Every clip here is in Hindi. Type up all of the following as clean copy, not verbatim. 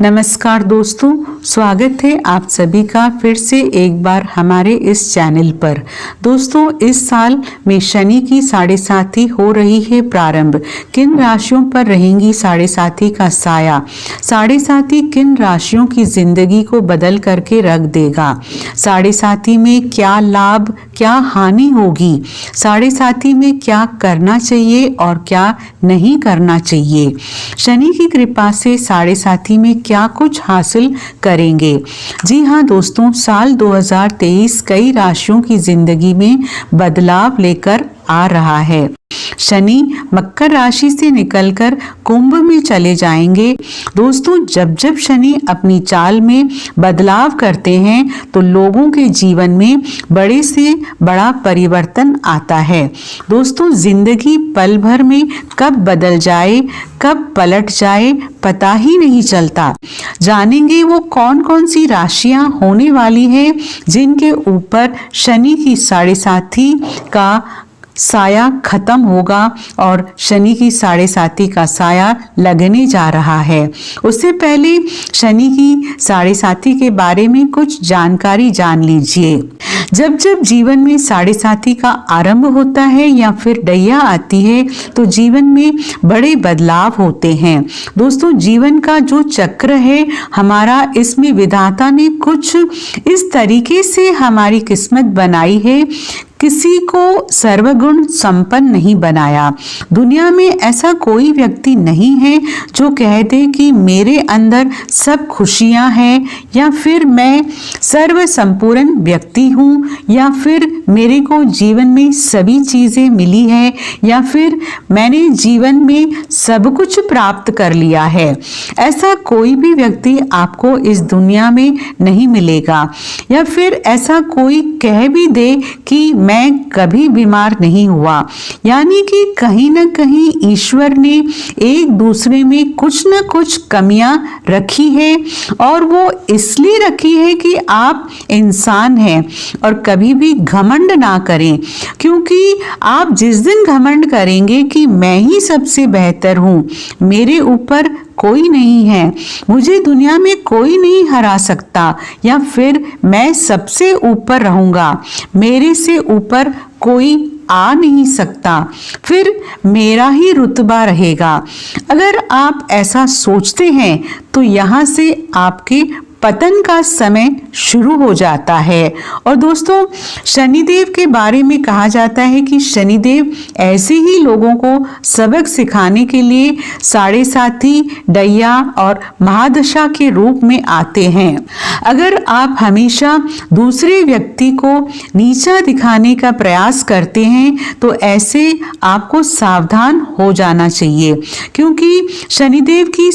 नमस्कार दोस्तों, स्वागत है आप सभी का फिर से एक बार हमारे इस चैनल पर। दोस्तों, इस साल में शनि की साढ़े साथी हो रही है प्रारंभ। किन राशियों पर रहेंगी साढ़े साथी का साया? साढ़े साथी किन राशियों की जिंदगी को बदल करके रख देगा? साढ़े साथी में क्या लाभ क्या हानि होगी? साढ़े साथी में क्या करना चाहिए और क्या नहीं करना चाहिए? शनि की कृपा से साढ़े साथी में क्या कुछ हासिल करेंगे? जी हाँ दोस्तों, साल 2023 कई राशियों की जिंदगी में बदलाव लेकर आ रहा है। शनि मकर राशि से निकलकर कुंभ में चले जाएंगे। दोस्तों, जब जब शनि अपनी चाल में बदलाव करते हैं तो लोगों के जीवन में बड़े से बड़ा परिवर्तन आता है। दोस्तों, जिंदगी पल भर में कब बदल जाए कब पलट जाए पता ही नहीं चलता। जानेंगे वो कौन कौन सी राशियां होने वाली हैं जिनके ऊपर शनि की साढ़े साथी का साया खत्म होगा और शनि की साढ़े साथी का साया लगने जा रहा है। उससे पहले शनि की साढ़े साथी के बारे में कुछ जानकारी जान लीजिए। जब जब जीवन में साढ़े साथी का आरंभ होता है या फिर डैया आती है तो जीवन में बड़े बदलाव होते हैं। दोस्तों, जीवन का जो चक्र है हमारा, इसमें विधाता ने कुछ इस तरीके से हमारी किस्मत बनाई है। किसी को सर्वगुण संपन्न नहीं बनाया। दुनिया में ऐसा कोई व्यक्ति नहीं है जो कह दे कि मेरे अंदर सब खुशियां हैं या फिर मैं सर्व संपूर्ण व्यक्ति हूँ या फिर मेरे को जीवन में सभी चीज़ें मिली है या फिर मैंने जीवन में सब कुछ प्राप्त कर लिया है। ऐसा कोई भी व्यक्ति आपको इस दुनिया में नहीं मिलेगा। या फिर ऐसा कोई कह भी दे कि मैं कभी बीमार नहीं हुआ, यानी कि कहीं ना कहीं ईश्वर ने एक दूसरे में कुछ न कुछ कमियां रखी है और वो इसलिए रखी है कि आप इंसान हैं। और कभी भी घमंड ना करें, क्योंकि आप जिस दिन घमंड करेंगे कि मैं ही सबसे बेहतर हूँ, मेरे ऊपर कोई नहीं है, मुझे दुनिया में कोई नहीं हरा सकता या फिर मैं सबसे ऊपर रहूंगा, मेरे से ऊपर कोई आ नहीं सकता, फिर मेरा ही रुतबा रहेगा। अगर आप ऐसा सोचते हैं तो यहाँ से आपके पतन का समय शुरू हो जाता है। और दोस्तों, शनिदेव के बारे में कहा जाता है कि शनिदेव ऐसे ही लोगों को सबक सिखाने के लिए साढ़े साथी, डैया और महादशा के रूप में आते हैं। अगर आप हमेशा दूसरे व्यक्ति को नीचा दिखाने का प्रयास करते हैं तो ऐसे आपको सावधान हो जाना चाहिए, क्योंकि शनिदेव की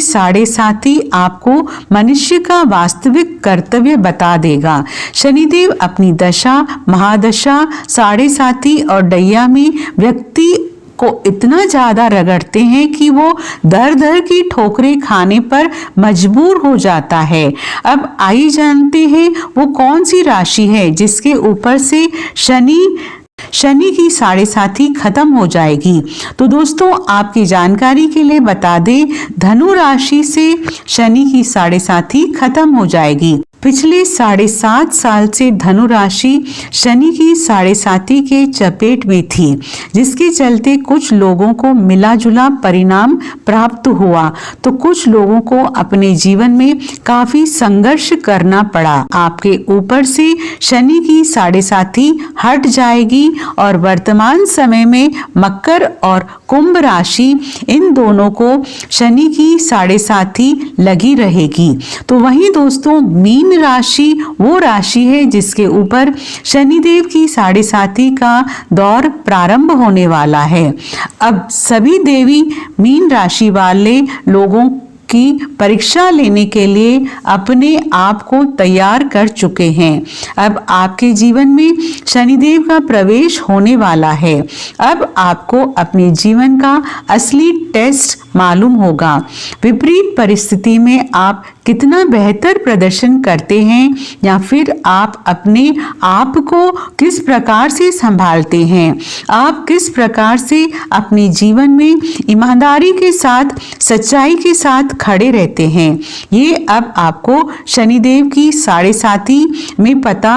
साढ़े साथी आपको मनुष्य का वास्तविक कर्तव्य बता देगा। शनिदेव अपनी दशा, महादशा, साढ़े साथी और डैया में व्यक्ति को इतना ज्यादा रगड़ते हैं कि वो दर दर की ठोकरें खाने पर मजबूर हो जाता है। अब आइए जानते हैं वो कौन सी राशि है जिसके ऊपर से शनि की साढ़े साथी खत्म हो जाएगी। तो दोस्तों, आपकी जानकारी के लिए बता दें, धनु राशि से शनि की साढ़े साथी खत्म हो जाएगी। पिछले 7.5 साल से धनु राशि शनि की साढ़े साथी के चपेट में थी, जिसके चलते कुछ लोगों को मिला जुला परिणाम प्राप्त हुआ तो कुछ लोगों को अपने जीवन में काफी संघर्ष करना पड़ा। आपके ऊपर से शनि की साढ़े साथी हट जाएगी और वर्तमान समय में मकर और कुंभ राशि, इन दोनों को शनि की साढ़े साथी लगी रहेगी। तो वहीं दोस्तों, मीन राशि वो राशि है जिसके ऊपर शनिदेव की साढ़े साथी का दौर प्रारंभ होने वाला है। अब सभी देवी मीन राशि वाले लोगों की परीक्षा लेने के लिए अपने आप को तैयार कर चुके हैं। अब आपके जीवन में शनिदेव का प्रवेश होने वाला है। अब आपको अपने जीवन का असली टेस्ट मालूम होगा। विपरीत परिस्थिति में आप कितना बेहतर प्रदर्शन करते हैं या फिर आप अपने आप को किस प्रकार से संभालते हैं, आप किस प्रकार से अपने जीवन में ईमानदारी के साथ, सच्चाई के साथ खड़े रहते हैं, ये अब आपको शनिदेव की 7.5 में पता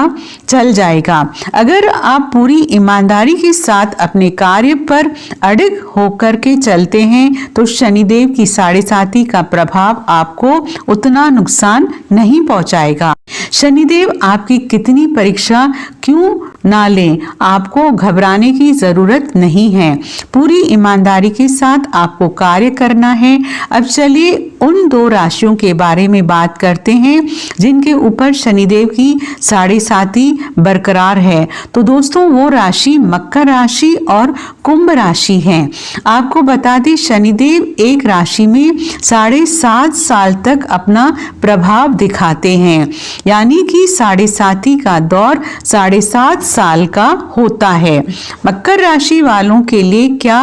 चल जाएगा। अगर आप पूरी ईमानदारी के साथ अपने कार्य पर अड़िग होकर के चलते हैं तो शनिदेव की 7.5 का प्रभाव आपको उतना नुकसान नहीं पहुंचाएगा। शनिदेव आपकी कितनी परीक्षा क्यों ना लें, आपको घबराने की जरूरत नहीं है। पूरी ईमानदारी के साथ आपको कार्य करना है। अब चलिए उन 2 राशियों के बारे में बात करते हैं जिनके ऊपर शनिदेव की 7.5 बरकरार है। तो दोस्तों वो राशि मकर राशि और कुंभ राशि है। आपको बता दें शनिदेव एक राशि में 7.5 साल तक अपना प्रभाव दिखाते हैं, यानी कि 7.5 का दौर 7.5 साल का होता है। मकर राशि वालों के लिए क्या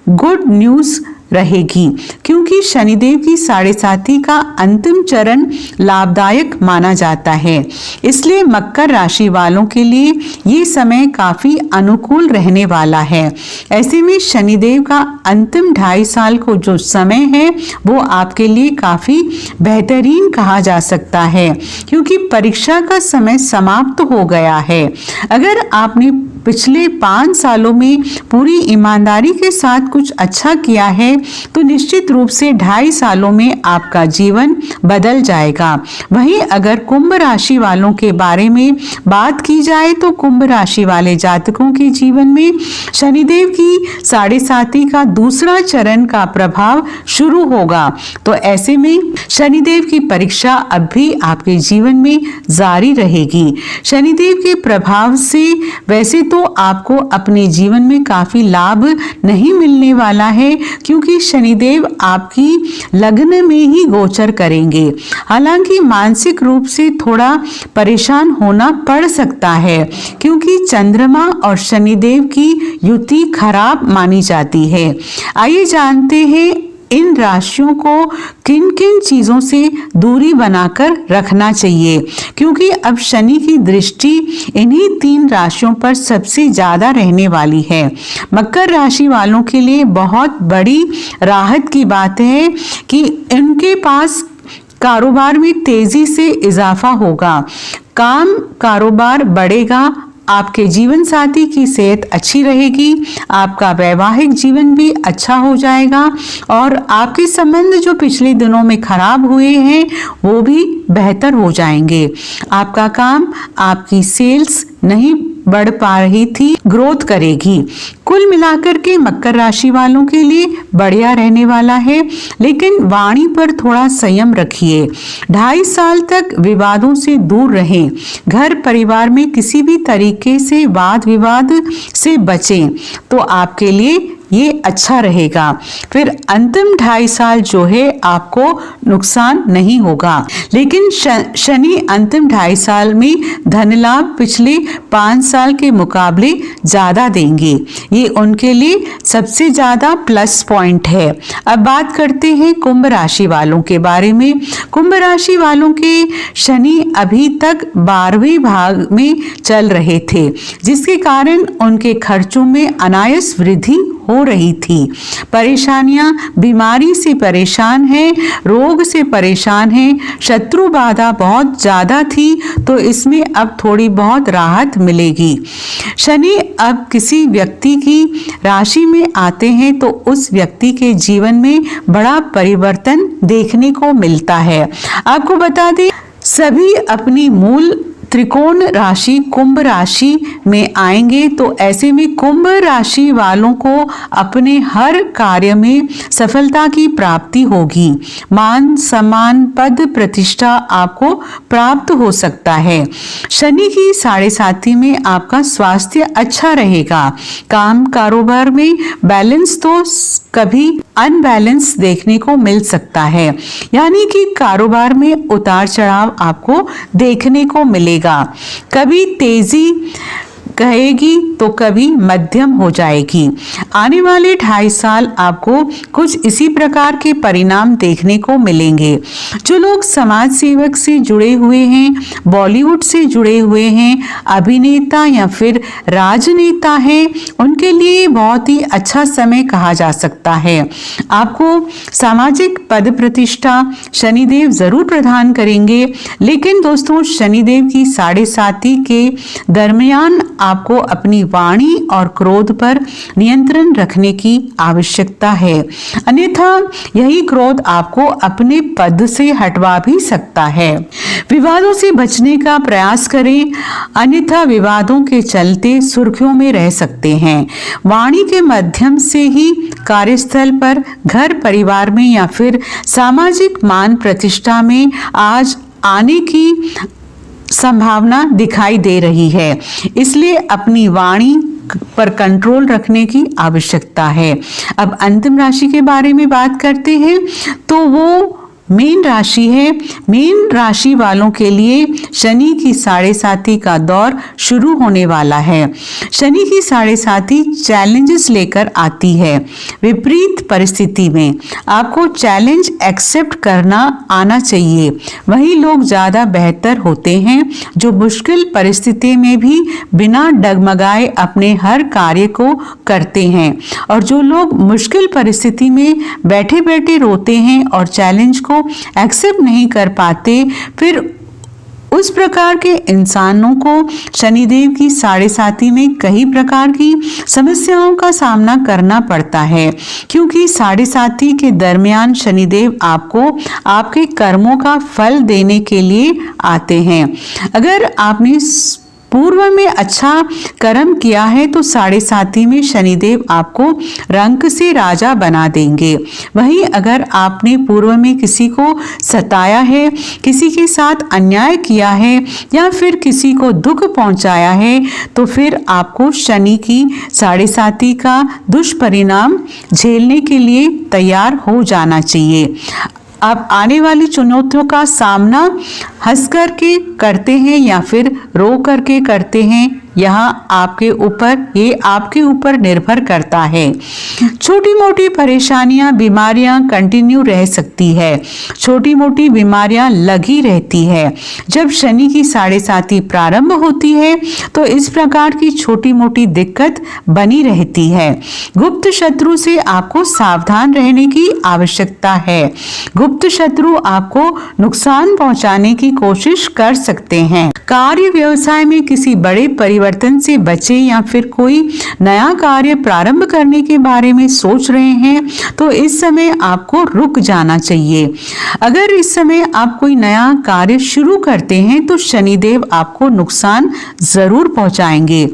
गुड न्यूज़ रहेगी, क्योंकि शनिदेव की 7.5 का अंतिम चरण लाभदायक माना जाता है, इसलिए मकर राशि वालों के लिए ये समय काफी अनुकूल रहने वाला है। ऐसे में शनिदेव का अंतिम 2.5 साल को जो समय है वो आपके लिए काफी बेहतरीन कहा जा सकता है, क्योंकि परीक्षा का समय समाप्त हो गया है। अगर आपने पिछले 5 सालों में पूरी ईमानदारी के साथ कुछ अच्छा किया है तो निश्चित रूप से 2.5 सालों में आपका जीवन बदल जाएगा। वहीं अगर कुंभ राशि वालों के बारे में बात की जाए तो कुंभ राशि वाले जातकों के जीवन में शनिदेव की 7.5 का दूसरा चरण का प्रभाव शुरू होगा। तो ऐसे में शनिदेव की परीक्षा अब भी आपके जीवन में जारी रहेगी। शनिदेव के प्रभाव से वैसे तो आपको अपने जीवन में काफी लाभ नहीं मिलने वाला है, क्योंकि शनिदेव आपकी लग्न में ही गोचर करेंगे। हालांकि मानसिक रूप से थोड़ा परेशान होना पड़ सकता है, क्योंकि चंद्रमा और शनिदेव की युति खराब मानी जाती है। आइए जानते हैं इन राशियों को किन किन चीजों से दूरी बनाकर रखना चाहिए, क्योंकि अब शनि की दृष्टि इन्हीं 3 राशियों पर सबसे ज्यादा रहने वाली है। मकर राशि वालों के लिए बहुत बड़ी राहत की बात है कि इनके पास कारोबार में तेजी से इजाफा होगा, काम कारोबार बढ़ेगा, आपके जीवन साथी की सेहत अच्छी रहेगी, आपका वैवाहिक जीवन भी अच्छा हो जाएगा और आपके संबंध जो पिछले दिनों में खराब हुए हैं वो भी बेहतर हो जाएंगे। आपका काम, आपकी सेल्स नहीं बढ़ पा रही थी, ग्रोथ करेगी। कुल मिलाकर के मकर राशि वालों के लिए बढ़िया रहने वाला है, लेकिन वाणी पर थोड़ा संयम रखिए। 2.5 साल तक विवादों से दूर रहें। घर परिवार में किसी भी तरीके से वाद विवाद से बचें तो आपके लिए ये अच्छा रहेगा। फिर अंतिम 2.5 साल जो है आपको नुकसान नहीं होगा, लेकिन शनि अंतिम 2.5 साल में धन लाभ पिछले 5 साल के मुकाबले ज्यादा देंगे। ये उनके लिए सबसे ज्यादा प्लस पॉइंट है। अब बात करते हैं कुंभ राशि वालों के बारे में। कुंभ राशि वालों के शनि अभी तक 12वें भाग में चल रहे थे, जिसके कारण उनके खर्चों में अनायास वृद्धि हो रही थी। परेशानियां, बीमारी से परेशान हैं, रोग से परेशान हैं, शत्रु बाधा बहुत ज्यादा थी, तो इसमें अब थोड़ी बहुत राहत मिलेगी। शनि अब किसी व्यक्ति की राशि में आते हैं तो उस व्यक्ति के जीवन में बड़ा परिवर्तन देखने को मिलता है। आपको बता दें सभी अपनी मूल त्रिकोण राशि कुंभ राशि में आएंगे, तो ऐसे में कुंभ राशि वालों को अपने हर कार्य में सफलता की प्राप्ति होगी। मान सम्मान, पद प्रतिष्ठा आपको प्राप्त हो सकता है। शनि की 7.5 में आपका स्वास्थ्य अच्छा रहेगा। काम कारोबार में बैलेंस तो कभी अनबैलेंस देखने को मिल सकता है, यानी कि कारोबार में उतार चढ़ाव आपको देखने को मिलेगा। कभी तेजी कहेगी तो कभी मध्यम हो जाएगी। आने वाले 2.5 साल आपको कुछ इसी प्रकार के परिणाम देखने को मिलेंगे। जो लोग समाज सेवक से जुड़े हुए हैं, बॉलीवुड से जुड़े हुए हैं, अभिनेता या फिर राजनेता हैं, उनके लिए बहुत ही अच्छा समय कहा जा सकता है। आपको सामाजिक पद प्रतिष्ठा शनिदेव जरूर प्रदान करेंगे, लेकिन दोस्तों शनिदेव की 7.5 के दरमियान आपको अपनी वाणी और क्रोध पर नियंत्रण रखने की आवश्यकता है, अन्यथा यही क्रोध आपको अपने पद से हटवा भी सकता है। विवादों से बचने का प्रयास करें, अन्यथा विवादों के चलते सुर्खियों में रह सकते हैं। वाणी के माध्यम से ही कार्यस्थल पर, घर परिवार में या फिर सामाजिक मान प्रतिष्ठा में आज आने की संभावना दिखाई दे रही है, इसलिए अपनी वाणी पर कंट्रोल रखने की आवश्यकता है। अब अंतिम राशि के बारे में बात करते हैं तो वो मीन राशि है। मीन राशि वालों के लिए शनि की 7.5 का दौर शुरू होने वाला है। शनि की 7.5 चैलेंजेस लेकर आती है। विपरीत परिस्थिति में आपको चैलेंज एक्सेप्ट करना आना चाहिए। वही लोग ज़्यादा बेहतर होते हैं जो मुश्किल परिस्थिति में भी बिना डगमगाए अपने हर कार्य को करते हैं, और जो लोग मुश्किल परिस्थिति में बैठे बैठे रोते हैं और चैलेंज को एक्सेप्ट नहीं कर पाते, फिर उस प्रकार के इंसानों को शनिदेव की 7.5 में कई प्रकार की समस्याओं का सामना करना पड़ता है, क्योंकि 7.5 के दरमियान शनिदेव आपको आपके कर्मों का फल देने के लिए आते हैं। अगर आपने पूर्व में अच्छा कर्म किया है तो 7.5 में शनिदेव आपको रंक से राजा बना देंगे। वहीं अगर आपने पूर्व में किसी को सताया है, किसी के साथ अन्याय किया है या फिर किसी को दुख पहुंचाया है, तो फिर आपको शनि की 7.5 का दुष्परिणाम झेलने के लिए तैयार हो जाना चाहिए। आप आने वाली चुनौतियों का सामना हंस करके करते हैं या फिर रो करके करते हैं, यहाँ ये आपके ऊपर निर्भर करता है। छोटी मोटी परेशानियां, बीमारियां कंटिन्यू रह सकती है। छोटी मोटी बीमारियां लगी रहती है। जब शनि की 7.5 प्रारंभ होती है तो इस प्रकार की छोटी मोटी दिक्कत बनी रहती है। गुप्त शत्रु से आपको सावधान रहने की आवश्यकता है। गुप्त शत्रु आपको नुकसान पहुंचाने की कोशिश कर सकते हैं। कार्य व्यवसाय में किसी बड़े परिवर्तन से बचे या फिर कोई नया कार्य प्रारंभ करने के बारे में सोच रहे हैं तो इस समय आपको रुक जाना चाहिए। अगर इस समय आप कोई नया कार्य शुरू करते हैं तो शनिदेव आपको नुकसान जरूर पहुंचाएंगे।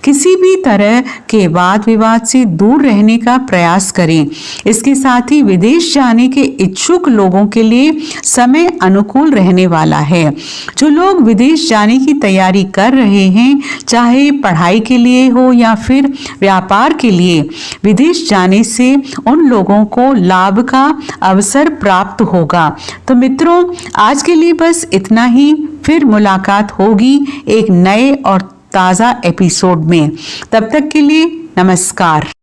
किसी भी तरह के वाद विवाद से दूर रहने का प्रयास करें। इसके साथ ही विदेश जाने के इच्छुक लोगों के लिए समय अनुकूल रहने वाला है। जो लोग विदेश जाने की तैयारी कर रहे हैं, चाहे पढ़ाई के लिए हो या फिर व्यापार के लिए, विदेश जाने से उन लोगों को लाभ का अवसर प्राप्त होगा। तो मित्रों, आज के लिए बस इतना ही। फिर मुलाकात होगी एक नए और ताज़ा एपिसोड में। तब तक के लिए नमस्कार।